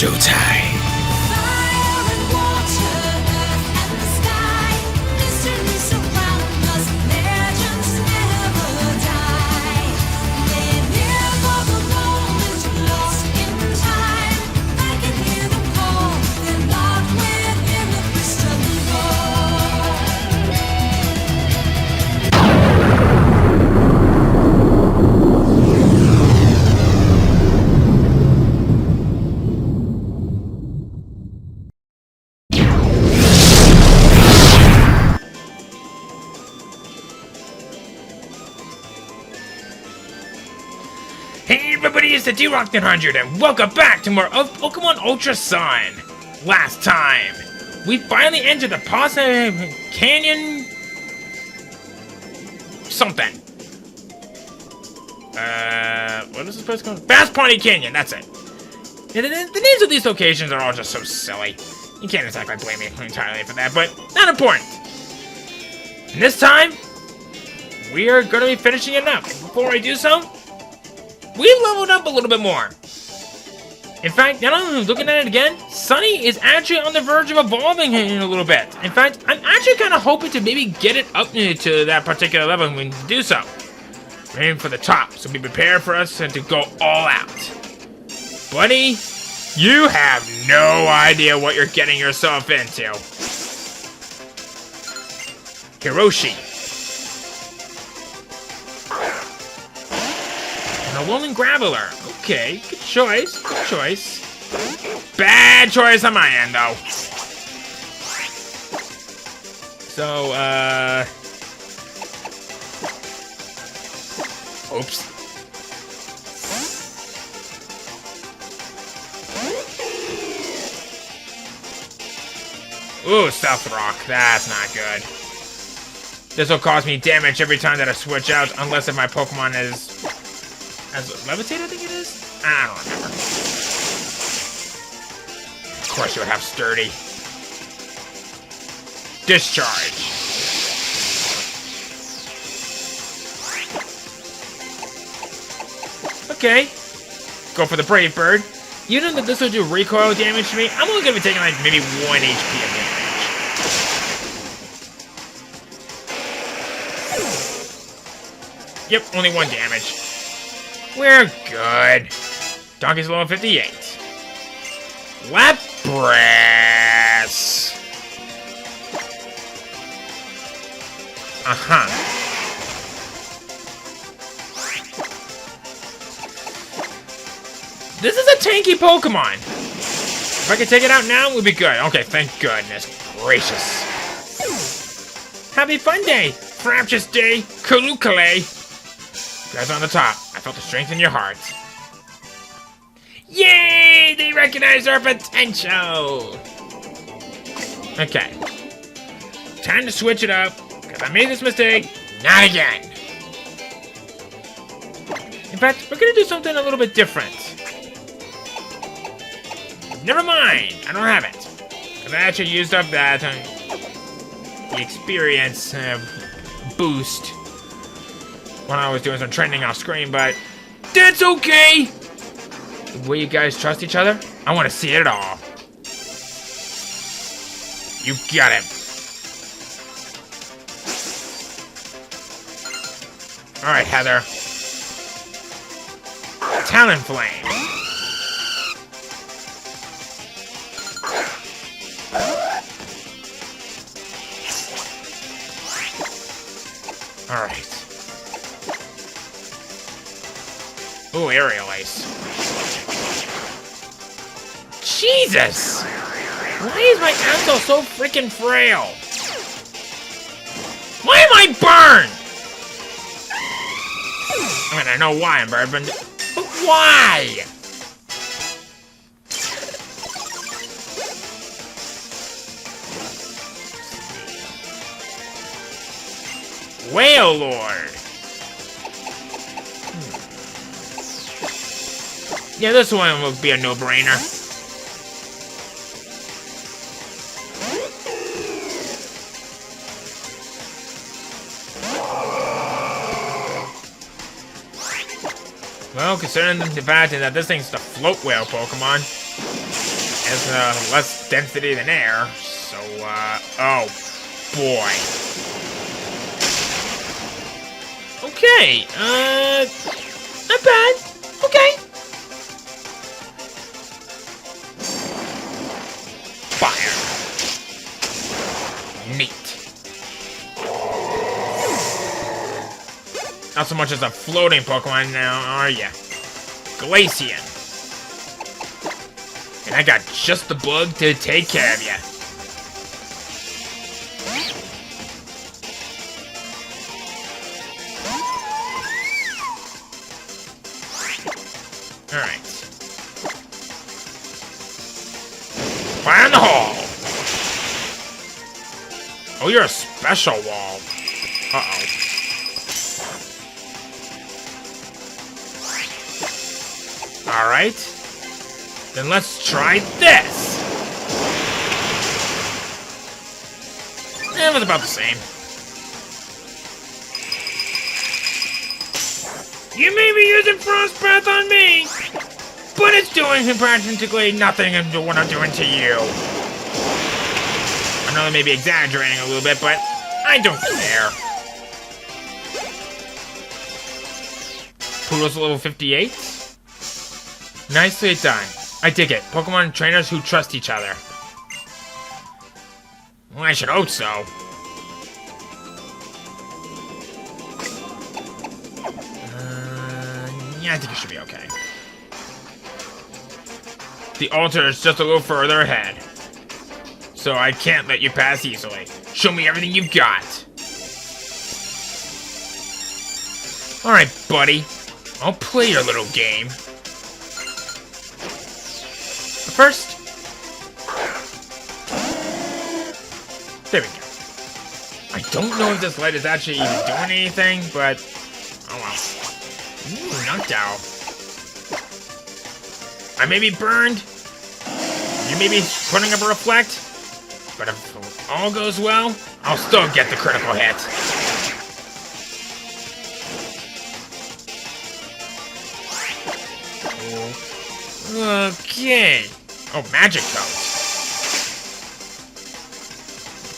showtime. Fire and water, earth and the sky, mystery surround us, legends never die. Live here for the moment, lost in time. I can hear them call, they're locked within the crystal ball. Hey everybody, it's the D-Rock 100 and welcome back to more of Pokemon Ultra Sun. Last time, we finally entered the Posse Canyon... something. What is this place called? Bass Pawnee Canyon, that's it. The names of these locations are all just so silly. You can't exactly blame me entirely for that, but not important. And this time, we are going to be finishing it up. Before I do so, we leveled up a little bit more. In fact, now I'm looking at it again, Sunne is actually on the verge of evolving in a little bit. In fact, I'm actually kind of hoping to maybe get it up to that particular level when we do so. We're aiming for the top, so be prepared for us to go all out. Buddy, you have no idea what you're getting yourself into. Hiroshi. And a Alolan Graveler. Okay, good choice, good choice. Bad choice on my end, though. So, oops. Ooh, Stealth Rock. That's not good. This will cause me damage every time that I switch out, unless if my Pokemon is... as Levitate, I think it is? I don't remember. Of course you would have Sturdy. Discharge. Okay. Go for the Brave Bird. You know that this will do recoil damage to me? I'm only going to be taking like maybe 1 HP of damage. Yep, only 1 damage. We're good. Donkey's level 58. Lapras. Uh-huh. This is a tanky Pokemon. If I could take it out now, we'd be good. Okay, thank goodness gracious. Happy Fun Day, Fraptious Day, Kalukale. You guys are on the top. I felt the strength in your heart. Yay! They recognize our potential! Okay. Time to switch it up, because I made this mistake. Not again. In fact, we're going to do something a little bit different. Never mind. I don't have it. Because I actually used up that the experience boost when I was doing some training off screen, but that's okay! The way you guys trust each other, I want to see it all. You got him. Alright, Heather. Talonflame. Alright. Ooh, Aerial Ace. Jesus! Why is my Axel so freaking frail? Why am I burned? I mean, I know why I'm burned, but why? Whale Lord. Yeah, this one will be a no-brainer. Well, considering the fact that this thing's the float whale Pokemon. Has less density than air, so, oh, boy. Okay, not bad. Okay. Fire. Neat. Not so much as a floating Pokemon now, are ya? Glaceon. And I got just the bug to take care of ya. Alright. Fire in the hole! Oh, you're a special wall. Uh-oh. Alright. Then let's try this! It was about the same. You may be using Frost Breath on me, but it's doing practically nothing into what I'm doing to you. I know I may be exaggerating a little bit, but I don't care. Poodle's level 58? Nicely done. I dig it. Pokemon trainers who trust each other. Well, I should hope so. Yeah, I think it should be okay. The altar is just a little further ahead, so I can't let you pass easily. Show me everything you've got. Alright, buddy. I'll play your little game. But first... There we go. I don't know if this light is actually even doing anything, but... Oh well. Ooh, knocked out. I may be burned. You may be putting up a reflect. But if all goes well, I'll still get the critical hit. Okay. Oh, magic coat.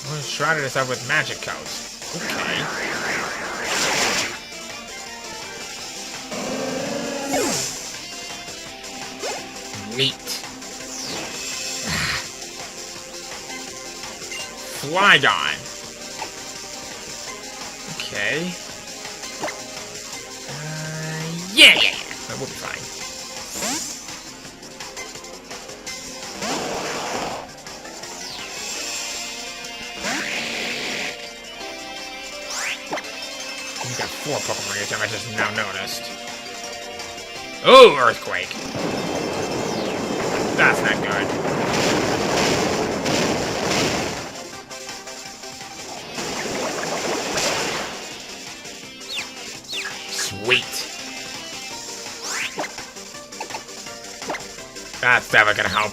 Well, shrouded us up with magic coat. Okay. Neat. Flygon. Okay. Yeah. That will be fine. We've got 4 Pokemon here, I just now noticed. Oh, Earthquake. That's not good. Sweet. That's never gonna help.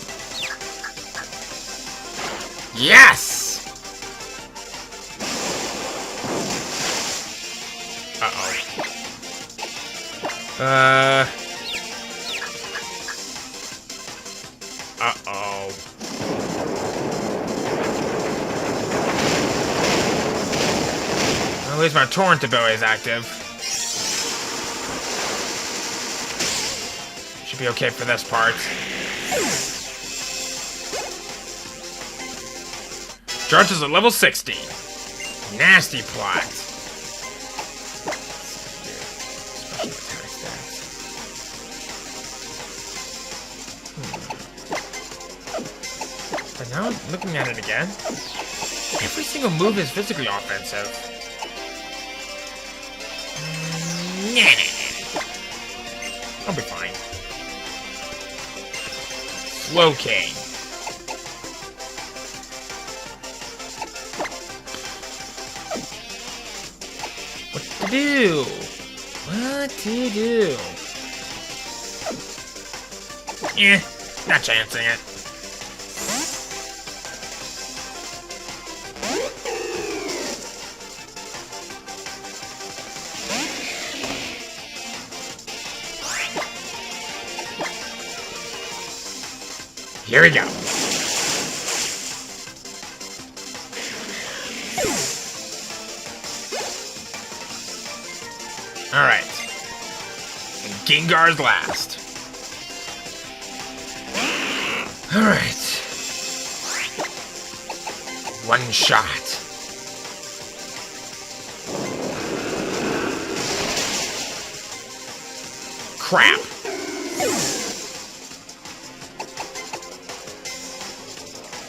Yes! Uh-oh. Uh-oh. At least my torrent ability is active. Should be okay for this part. Charge is at level 60. Nasty plot. But now I'm looking at it again. Every single move is physically offensive. Nah. I'll be fine. Slowking. What to do? What to do? Not chancing it. Here we go. Alright. And Gengar's last. Alright. One shot. Crap.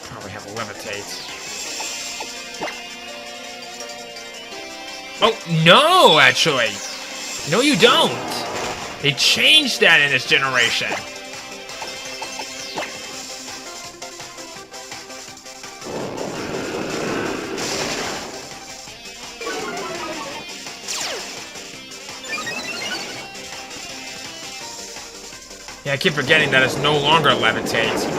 Probably have a levitate. Oh, no, actually. No, you don't. They changed that in this generation. Yeah, I keep forgetting that it's no longer levitate.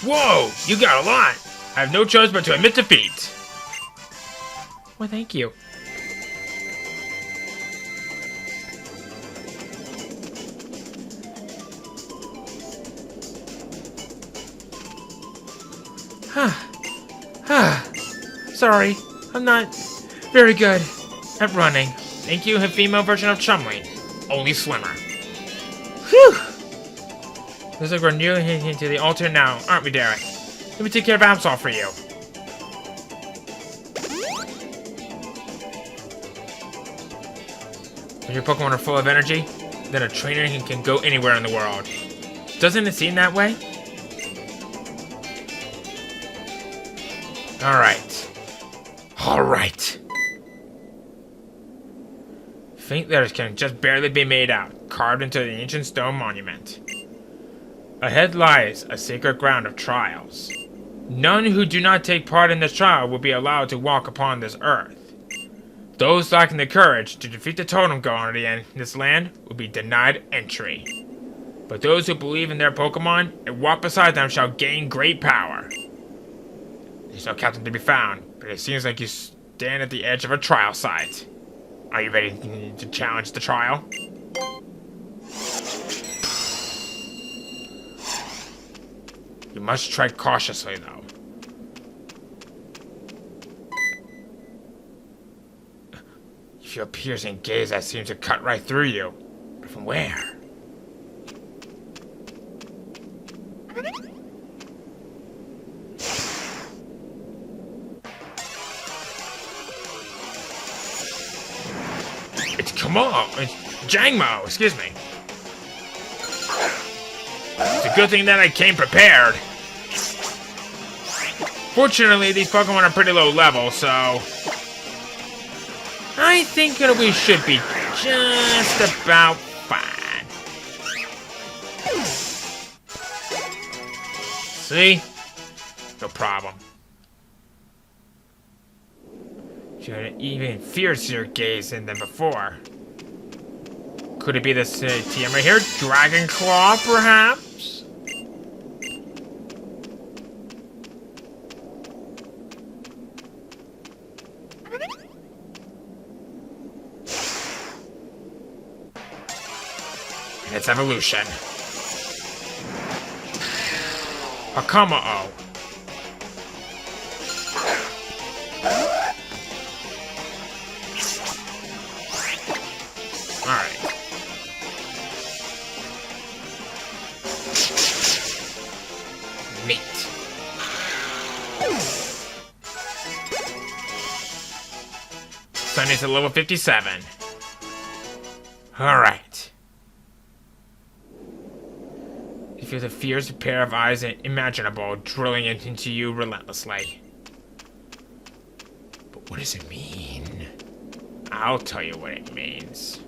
Whoa, you got a lot. I have no choice but to admit defeat. Well, thank you. Sorry, I'm not very good at running. Thank you, a female version of Chumley. Only slimmer. Whew! Looks like we're nearly into the altar now, aren't we, Derek? Let me take care of Absol for you. When your Pokemon are full of energy, then a trainer can go anywhere in the world. Doesn't it seem that way? Alright. Faint letters can just barely be made out, carved into the ancient stone monument. Ahead lies a sacred ground of trials. None who do not take part in this trial will be allowed to walk upon this earth. Those lacking the courage to defeat the Totem Guardian in this land will be denied entry. But those who believe in their Pokemon and walk beside them shall gain great power. There's no captain to be found, but it seems like you stand at the edge of a trial site. Are you ready to challenge the trial? You must tread cautiously, though. You feel a piercing gaze that seems to cut right through you. But from where? It's Jangmo, excuse me. It's a good thing that I came prepared. Fortunately, these Pokemon are pretty low level, so I think we should be just about fine. See? No problem. She had an even fiercer gaze than before. Could it be this TM right here? Dragon Claw, perhaps? Its evolution. Hakama-o. Alright. Neat. Sunne's at level 57. Alright. You feel the fierce pair of eyes imaginable drilling into you relentlessly. But what does it mean? I'll tell you what it means.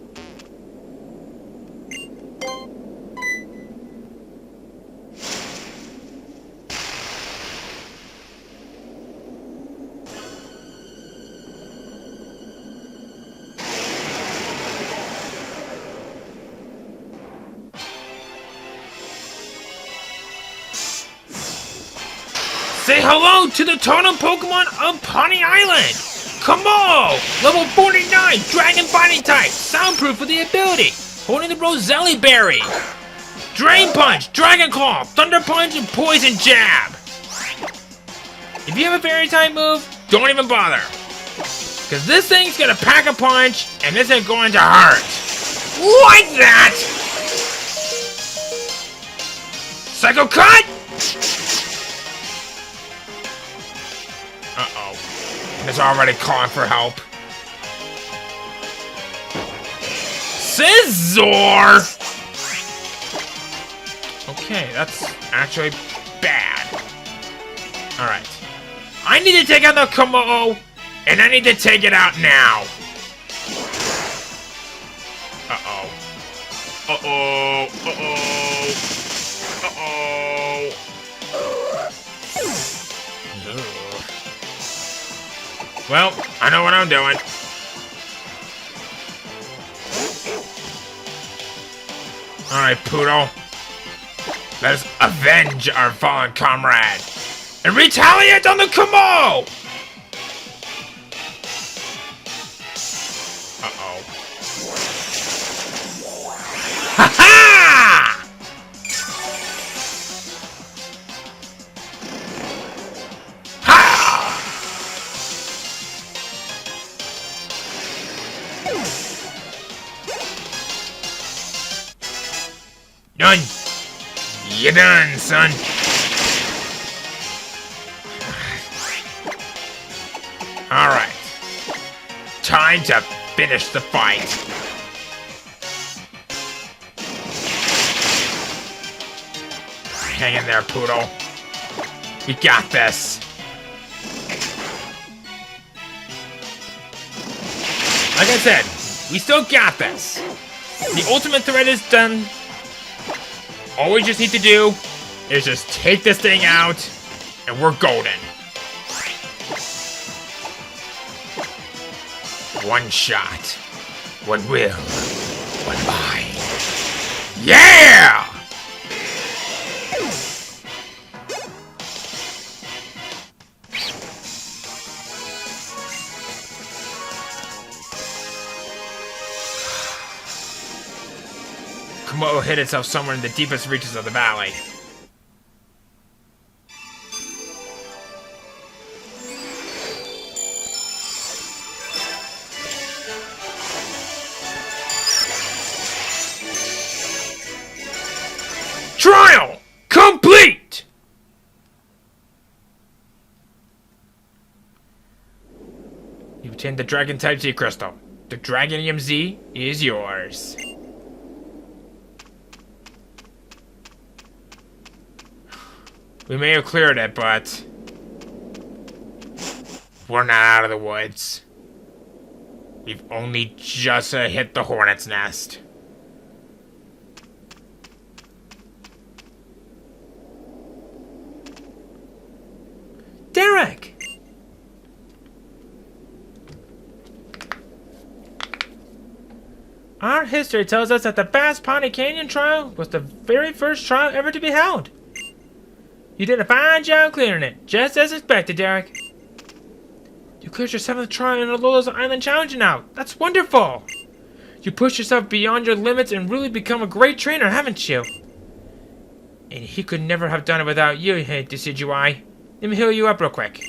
Say hello to the totem Pokemon of Pony Island! Kamo! Level 49, Dragon Fighting type, soundproof with the ability, holding the Roselli Berry. Drain Punch, Dragon Claw, Thunder Punch, and Poison Jab. If you have a fairy type move, don't even bother. Because this thing's gonna pack a punch, and this is going to hurt. Like that! Psycho Cut! Uh-oh. It's already calling for help. Scizor! Okay, that's actually bad. Alright. I need to take out the Kamo, and I need to take it out now. Uh-oh. Uh-oh. Uh-oh. Uh-oh. Ugh. Well, I know what I'm doing. Alright, Poodle. Let us avenge our fallen comrade and retaliate on the Kamo! Uh-oh. Ha-ha! Ha! Done. You're done, son. Alright. Time to finish the fight. Hang in there, Poodle. We got this. Like I said, we still got this. The ultimate threat is done. All we just need to do is just take this thing out, and we're golden. One shot, one will, one mind. Yeah! Kamo hid itself somewhere in the deepest reaches of the valley. Trial complete! You obtained the Dragon Type Z Crystal. The Dragonium Z is yours. We may have cleared it, but we're not out of the woods. We've only just hit the hornet's nest. Derek! Our history tells us that the Bass Pawnee Canyon trial was the very first trial ever to be held. You did a fine job clearing it, just as expected, Derek. You cleared your 7th trial in Alola's Island Challenge now. That's wonderful! You pushed yourself beyond your limits and really become a great trainer, haven't you? And he could never have done it without you, Decidueye. Let me heal you up real quick.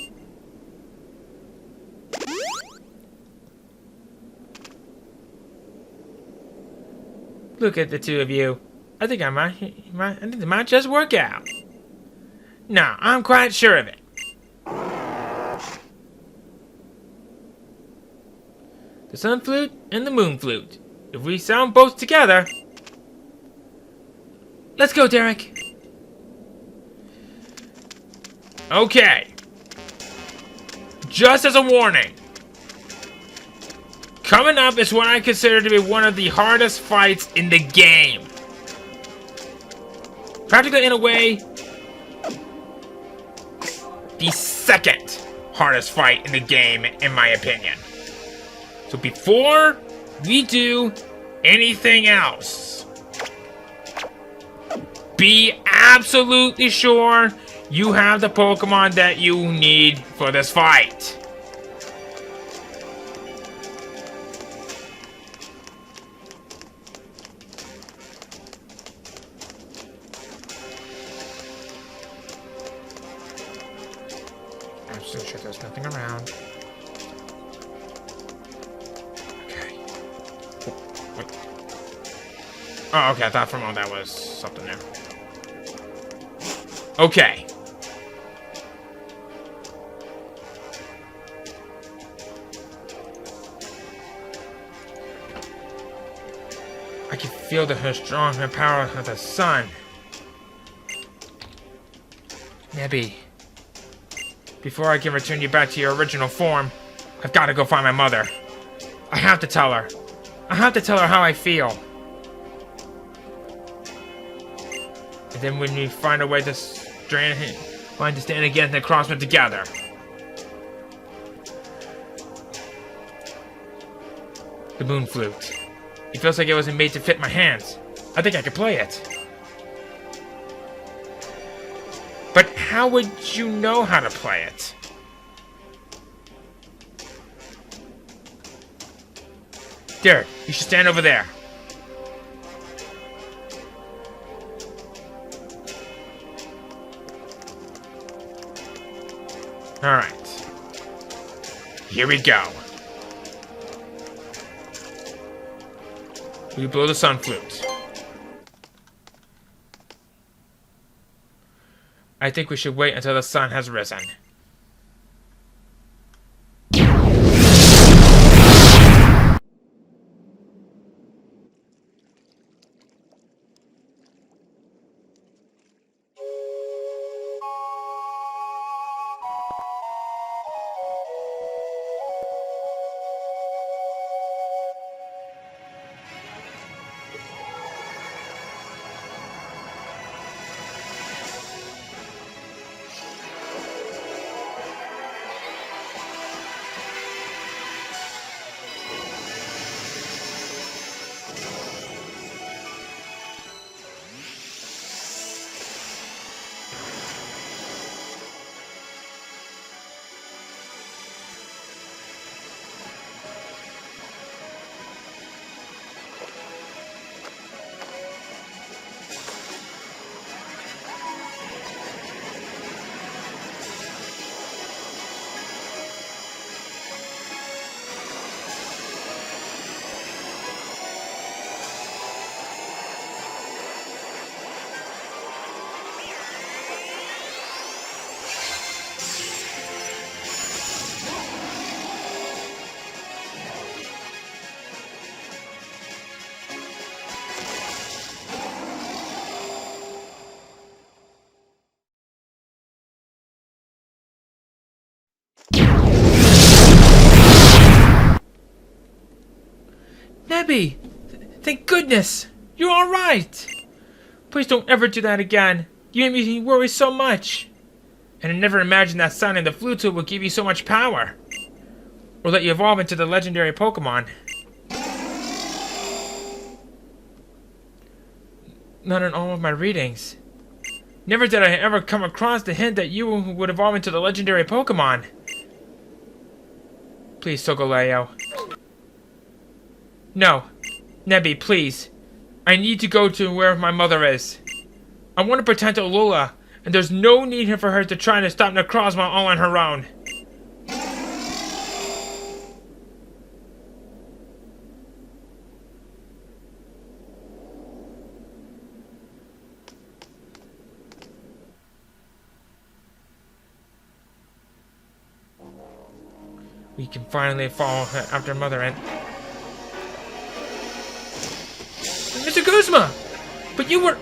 Look at the two of you. I think it might just work out. No, I'm quite sure of it. The Sun Flute and the Moon Flute. If we sound both together... Let's go, Derek. Okay. Just as a warning. Coming up is what I consider to be one of the hardest fights in the game. Practically, in a way, the second hardest fight in the game, in my opinion. So before we do anything else, be absolutely sure you have the Pokemon that you need for this fight. just make sure there's nothing around. Okay. Oh, wait. Oh, okay, I thought for a moment that was something there. Okay. I can feel her strong power of the sun. Nebby, before I can return you back to your original form, I've got to go find my mother. I have to tell her. I have to tell her how I feel. And then when we find a way to stand against the crossmen together. The moon flute. It feels like it wasn't made to fit my hands. I think I could play it. But how would you know how to play it? There, you should stand over there. Alright. Here we go. We blow the sun flute. I think we should wait until the sun has risen. Nebby! Thank goodness! You're alright! Please don't ever do that again. You made me worry so much. And I never imagined that Sunne and the Flute would give you so much power. Or let you evolve into the legendary Pokémon. Not in all of my readings. Never did I ever come across the hint that you would evolve into the legendary Pokémon. Please, Solgaleo. No. Nebby, please. I need to go to where my mother is. I want to protect Alola, and there's no need for her to try to stop Necrozma all on her own. We can finally follow after Mother and... Mr. Guzma! But you were...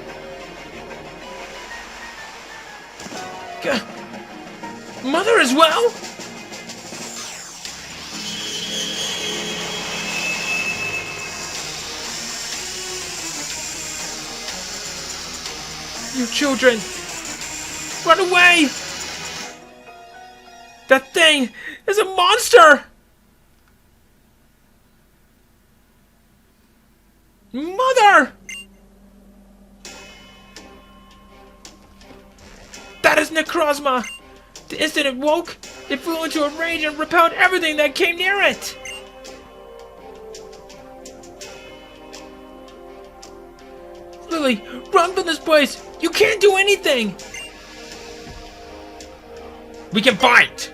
Mother as well? You children! Run away! That thing is a monster! Mother! That is Necrozma! The instant it woke, it flew into a rage and repelled everything that came near it! Lily, run from this place! You can't do anything! We can fight!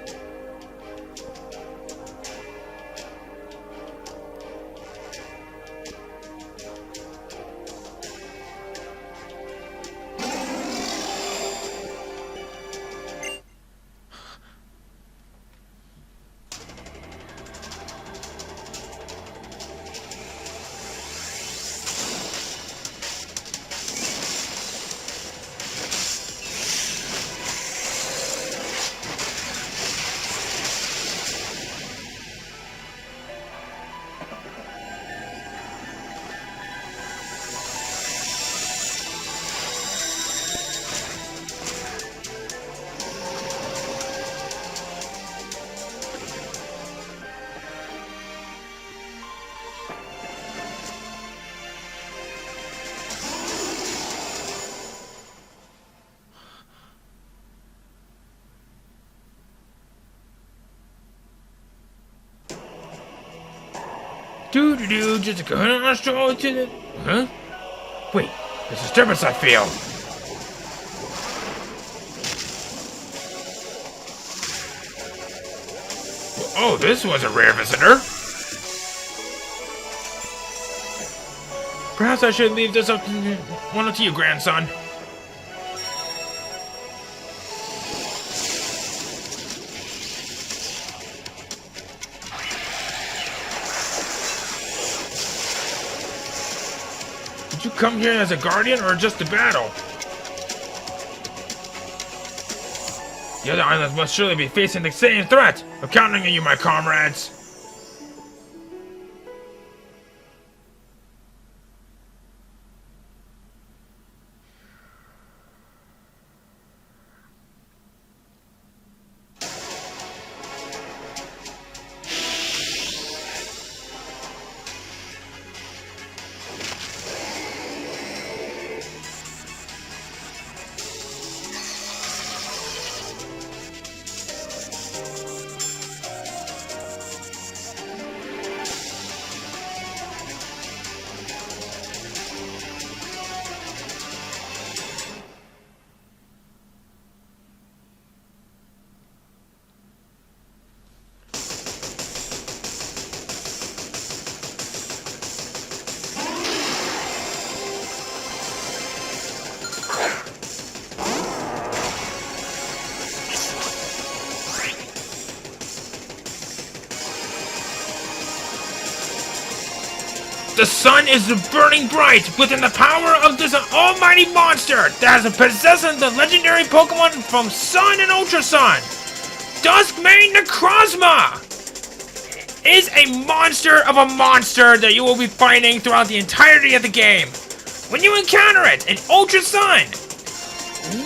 Just a good stroll to the... Huh? Wait, there's a disturbance I feel. Oh, this was a rare visitor. Perhaps I should leave this up to you, grandson. Did you come here as a guardian or just to battle? The other islands must surely be facing the same threat. I'm counting on you, my comrades. The sun is burning bright within the power of this almighty monster that has possessed the legendary Pokémon from Sun and Ultra Sun. Duskmane Necrozma is a monster of a monster that you will be fighting throughout the entirety of the game. When you encounter it in Ultra Sun,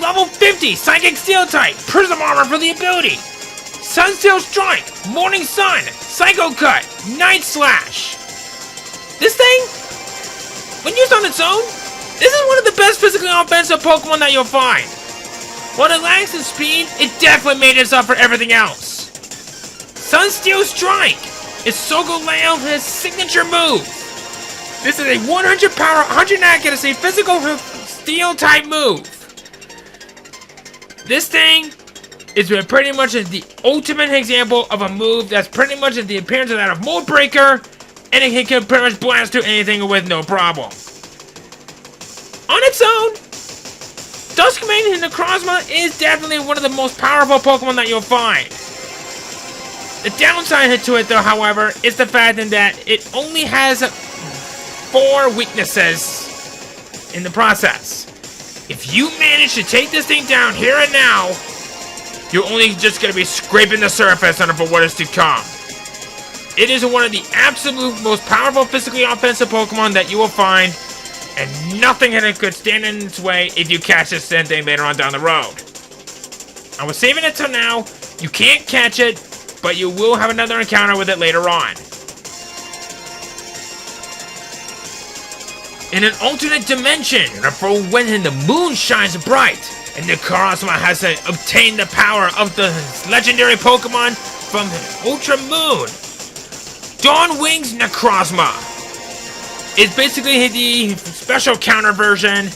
level 50 Psychic Steel type, Prism Armor for the ability, Sunsteel Strike, Morning Sun, Psycho Cut, Night Slash. This thing, when used on its own, this is one of the best physically offensive Pokemon that you'll find. While it lacks in speed, it definitely made it up for everything else. Sunsteel Strike is Solgaleo signature move. This is a 100 power, 100 accuracy physical steel type move. This thing is pretty much the ultimate example of a move that's pretty much the appearance of that of Mold Breaker, and it can pretty much blast through anything with no problem. On its own, Duskmane Necrozma is definitely one of the most powerful Pokemon that you'll find. The downside to it, though, however, is the fact that it only has 4 weaknesses in the process. If you manage to take this thing down here and now, you're only just going to be scraping the surface on it for what is to come. It is one of the absolute most powerful physically offensive Pokemon that you will find, and nothing could stand in its way if you catch this thing later on down the road. I was saving it till now. You can't catch it, but you will have another encounter with it later on. In an alternate dimension, for when the moon shines bright, and Necrozma has obtained the power of the legendary Pokemon from Ultra Moon. Dawnwing's Necrozma is basically the special counter version,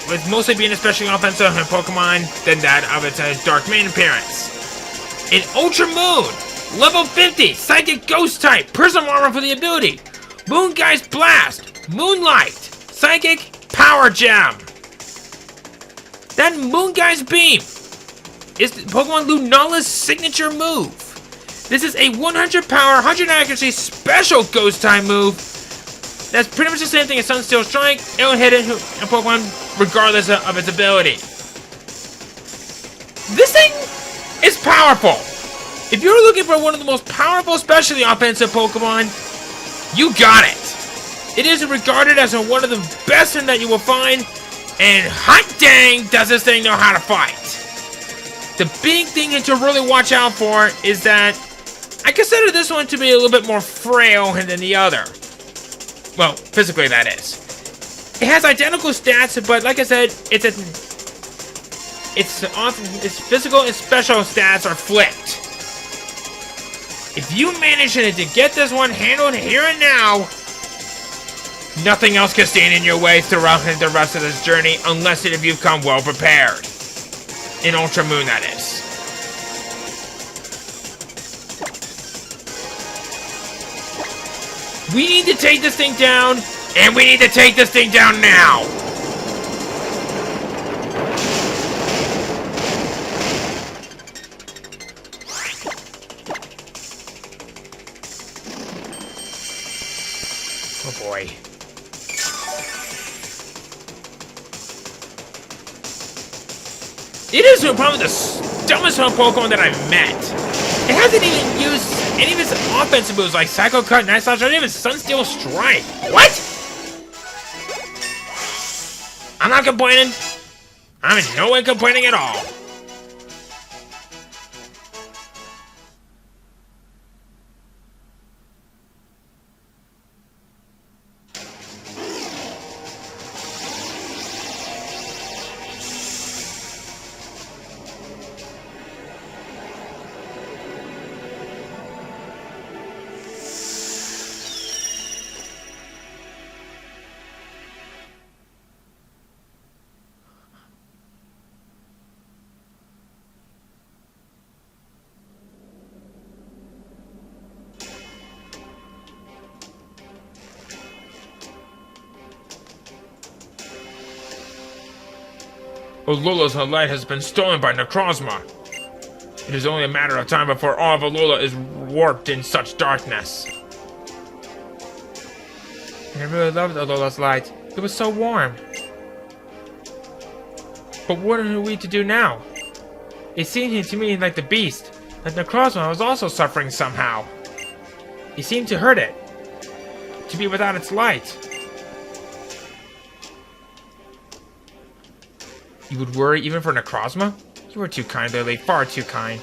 with mostly being a specially offensive Pokemon than that of its Dark Mane appearance. In Ultra Moon, level 50, Psychic Ghost type, Prism Armor for the ability, Moongeist Blast, Moonlight, Psychic Power Gem. That Moongeist Beam is Pokemon Lunala's signature move. This is a 100 power, 100 accuracy special Ghost type move. That's pretty much the same thing as Sunsteel Strike. It will hit a Pokemon regardless of its ability. This thing is powerful. If you're looking for one of the most powerful, specially offensive Pokemon, you got it. It is regarded as one of the best that you will find, and hot dang does this thing know how to fight. The big thing to really watch out for is that I consider this one to be a little bit more frail than the other. Well, physically that is. It has identical stats, but like I said, its physical and special stats are flipped. If you manage to get this one handled here and now, nothing else can stand in your way throughout the rest of this journey unless if you've come well prepared. In Ultra Moon, that is. We need to take this thing down, and we need to take this thing down now! Oh boy. It is probably the dumbest Pokemon that I've met. It hasn't even used any of its offensive moves like Psycho Cut, Night Slash, or even Sunsteel Strike. What? I'm not complaining. I'm in no way complaining at all. Alola's light has been stolen by Necrozma. It is only a matter of time before all of Alola is warped in such darkness. I really loved Alola's light. It was so warm. But what are we to do now? It seemed to me like the beast, that Necrozma was also suffering somehow. It seemed to hurt it, to be without its light. You would worry even for Necrozma? You were too kind, Lily. Far too kind.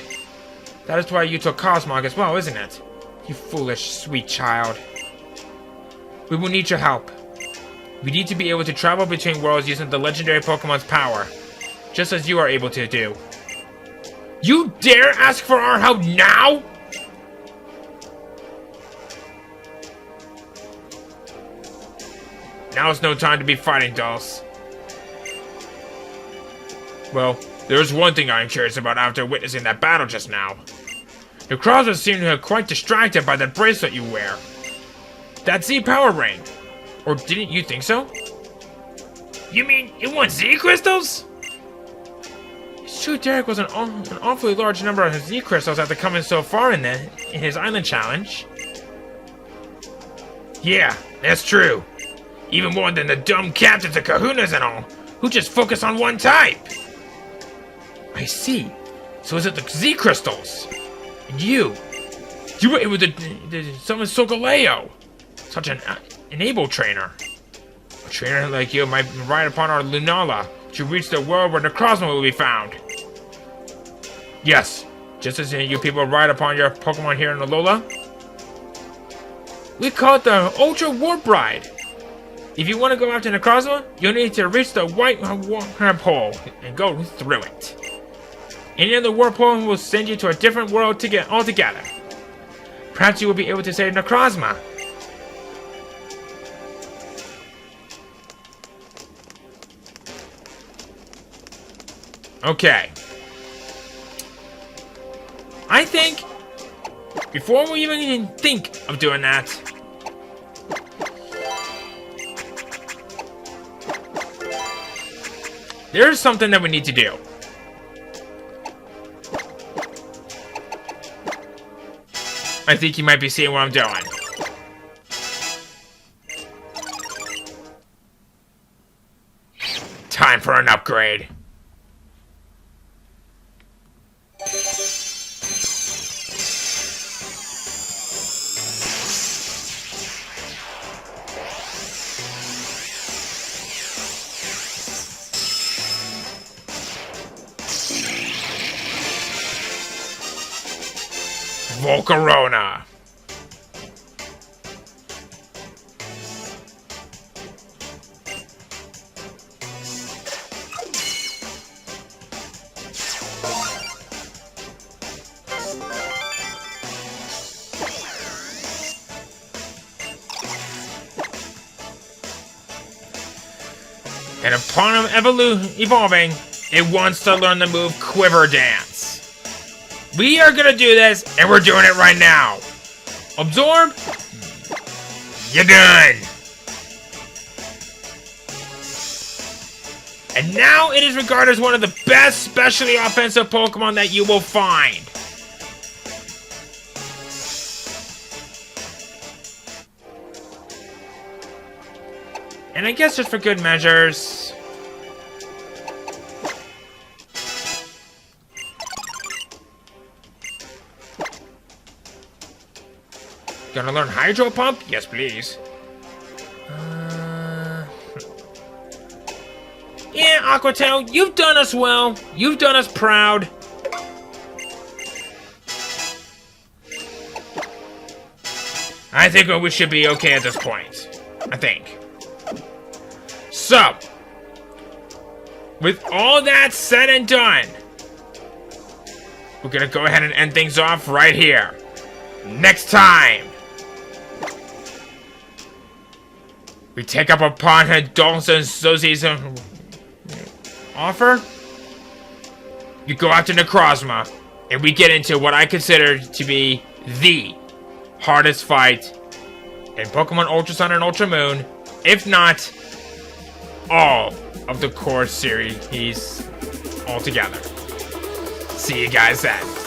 That is why you took Cosmog as well, isn't it? You foolish, sweet child. We will need your help. We need to be able to travel between worlds using the legendary Pokemon's power. Just as you are able to do. You dare ask for our help now? Now is no time to be fighting, dolls. Well, there's one thing I'm curious about after witnessing that battle just now. Your Necrozma seemed to be quite distracted by that bracelet you wear. That Z power ring. Or didn't you think so? You mean it wants Z crystals? It's true Derek was an awfully large number of Z crystals after coming so far in his island challenge. Yeah, that's true. Even more than the dumb captains of Kahunas and all, who just focus on one type. I see. So is it the Z crystals? And you were able to summon Solgaleo. Such an able trainer. A trainer like you might ride upon our Lunala to reach the world where Necrozma will be found. Yes, just as you people ride upon your Pokemon here in Alola. We call it the Ultra Warp Ride. If you want to go after Necrozma, you'll need to reach the white warp hole and go through it. Any other warp hole will send you to a different world to get altogether. Perhaps you will be able to save Necrozma. Okay. I think, before we even think of doing that, there's something that we need to do. I think you might be seeing what I'm doing. Time for an upgrade. Volcarona. And upon evolving, it wants to learn the move Quiver Dance. We are gonna do this, and we're doing it right now. Absorb. You're done. And now it is regarded as one of the best specially offensive Pokemon that you will find. And I guess just for good measures, gonna learn Hydro Pump? Yes, please. Yeah, Aquatail, you've done us well. You've done us proud. I think we should be okay at this point. I think. So, with all that said and done, we're gonna go ahead and end things off right here. Next time, we take up upon Dawson Sosie's offer. You go out to Necrozma, and we get into what I consider to be the hardest fight in Pokemon Ultra Sun and Ultra Moon, if not all of the core series altogether. See you guys then.